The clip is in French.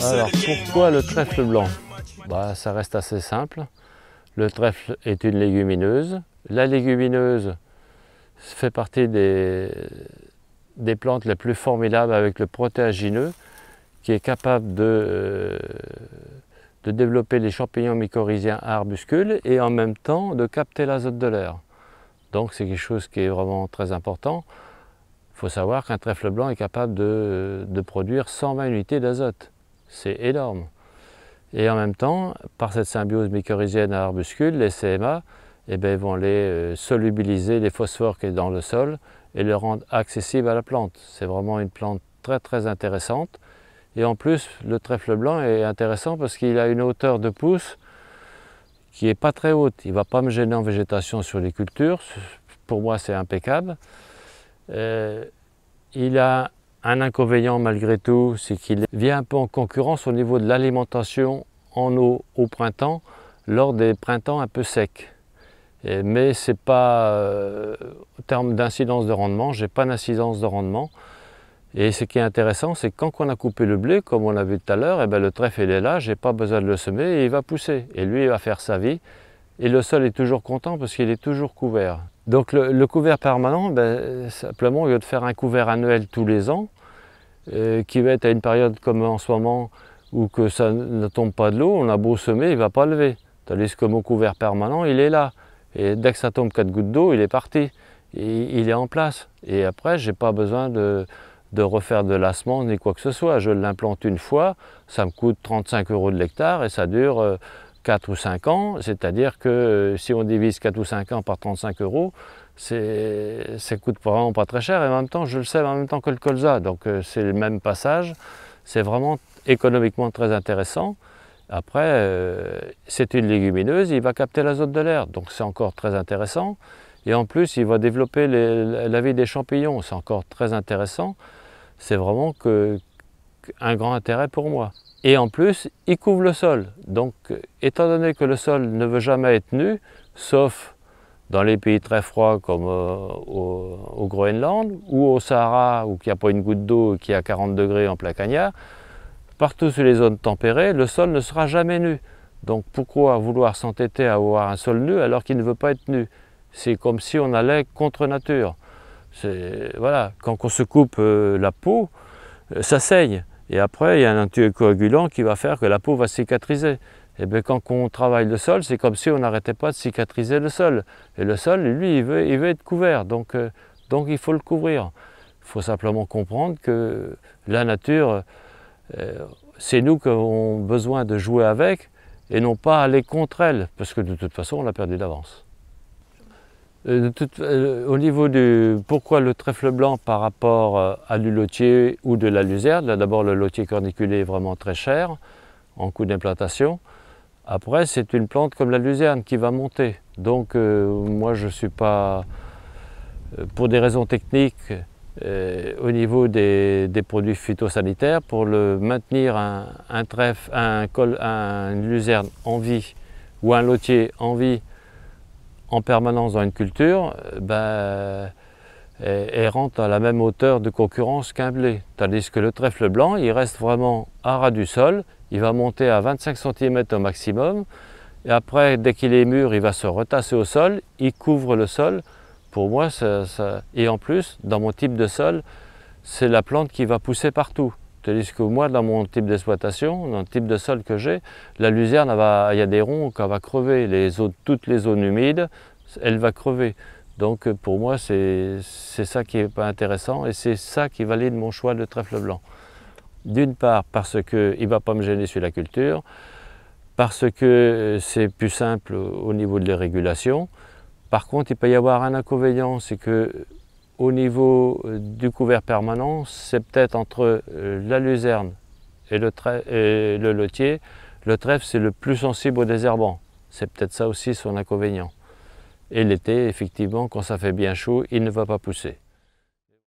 Alors pourquoi le trèfle blanc? Ça reste assez simple. Le trèfle est une légumineuse. La légumineuse fait partie des plantes les plus formidables avec le protéagineux qui est capable de développer les champignons mycorhiziens à arbuscules et en même temps de capter l'azote de l'air. Donc c'est quelque chose qui est vraiment très important. Il faut savoir qu'un trèfle blanc est capable de produire 120 unités d'azote. C'est énorme. Et en même temps, par cette symbiose mycorhizienne à arbuscules, les CMA vont les solubiliser les phosphores qui sont dans le sol et le rendre accessible à la plante. C'est vraiment une plante très intéressante. Et en plus, le trèfle blanc est intéressant parce qu'il a une hauteur de pousse qui n'est pas très haute. Il ne va pas me gêner en végétation sur les cultures. Pour moi, c'est impeccable. Il a un inconvénient malgré tout, c'est qu'il vient un peu en concurrence au niveau de l'alimentation en eau au printemps, lors des printemps un peu secs. Mais c'est pas, en termes d'incidence de rendement, j'ai pas d'incidence de rendement. Et ce qui est intéressant, c'est que quand on a coupé le blé, comme on l'a vu tout à l'heure, le trèfle il est là, j'ai pas besoin de le semer et il va pousser. Et lui, il va faire sa vie. Et le sol est toujours content parce qu'il est toujours couvert. Donc le couvert permanent, simplement, au lieu de faire un couvert annuel tous les ans, qui va être à une période comme en ce moment, où que ça ne tombe pas de l'eau, on a beau semer, il ne va pas lever. Tandis que mon couvert permanent, il est là. Et dès que ça tombe 4 gouttes d'eau, il est parti. Et il est en place. Et après, je n'ai pas besoin de refaire de lassement ni quoi que ce soit. Je l'implante une fois, ça me coûte 35 € de l'hectare et ça dure 4 ou 5 ans. C'est-à-dire que si on divise 4 ou 5 ans par 35 €, ça coûte vraiment pas très cher. Et en même temps, je le sème en même temps que le colza. Donc c'est le même passage. C'est vraiment économiquement très intéressant. Après, c'est une légumineuse, il va capter l'azote de l'air, donc c'est encore très intéressant. Et en plus, il va développer la vie des champignons, c'est encore très intéressant. C'est vraiment un grand intérêt pour moi. Et en plus, il couvre le sol. Donc, étant donné que le sol ne veut jamais être nu, sauf dans les pays très froids comme au Groenland ou au Sahara, où il n'y a pas une goutte d'eau qui est à 40 degrés en plein cagnard, partout sur les zones tempérées, le sol ne sera jamais nu. Donc pourquoi vouloir s'entêter à avoir un sol nu alors qu'il ne veut pas être nu? C'est comme si on allait contre nature. Voilà, quand on se coupe la peau, ça saigne. Et après, il y a un anticoagulant qui va faire que la peau va cicatriser. Et bien quand on travaille le sol, c'est comme si on n'arrêtait pas de cicatriser le sol. Et le sol, lui, il veut être couvert. Donc il faut le couvrir. Il faut simplement comprendre que la nature, c'est nous qui avons besoin de jouer avec et non pas aller contre elle, parce que de toute façon, on l'a perdu d'avance. Au niveau du pourquoi le trèfle blanc par rapport à du lotier ou de la luzerne, d'abord le lotier corniculé est vraiment très cher en coût d'implantation. Après, c'est une plante comme la luzerne qui va monter. Donc moi, je ne suis pas, pour des raisons techniques, au niveau des produits phytosanitaires, pour le maintenir un trèfle, une luzerne en vie ou un lotier en vie en permanence dans une culture, elle rentre à la même hauteur de concurrence qu'un blé. Tandis que le trèfle blanc, il reste vraiment à ras du sol, il va monter à 25 cm au maximum, et après, dès qu'il est mûr, il va se retasser au sol, il couvre le sol. Pour moi, et en plus, dans mon type de sol, c'est la plante qui va pousser partout. Tandis que moi, dans mon type d'exploitation, dans le type de sol que j'ai, la luzerne, il y a des ronds qu'elle va crever. Toutes les zones humides, elle va crever. Donc pour moi, c'est ça qui n'est pas intéressant et c'est ça qui valide mon choix de trèfle blanc. D'une part, parce qu'il ne va pas me gêner sur la culture, parce que c'est plus simple au niveau de la régulation. Par contre, il peut y avoir un inconvénient, c'est que au niveau du couvert permanent, c'est peut-être entre la luzerne et le lotier, le trèfle c'est le plus sensible au désherbant. C'est peut-être ça aussi son inconvénient. Et l'été, effectivement, quand ça fait bien chaud, il ne va pas pousser.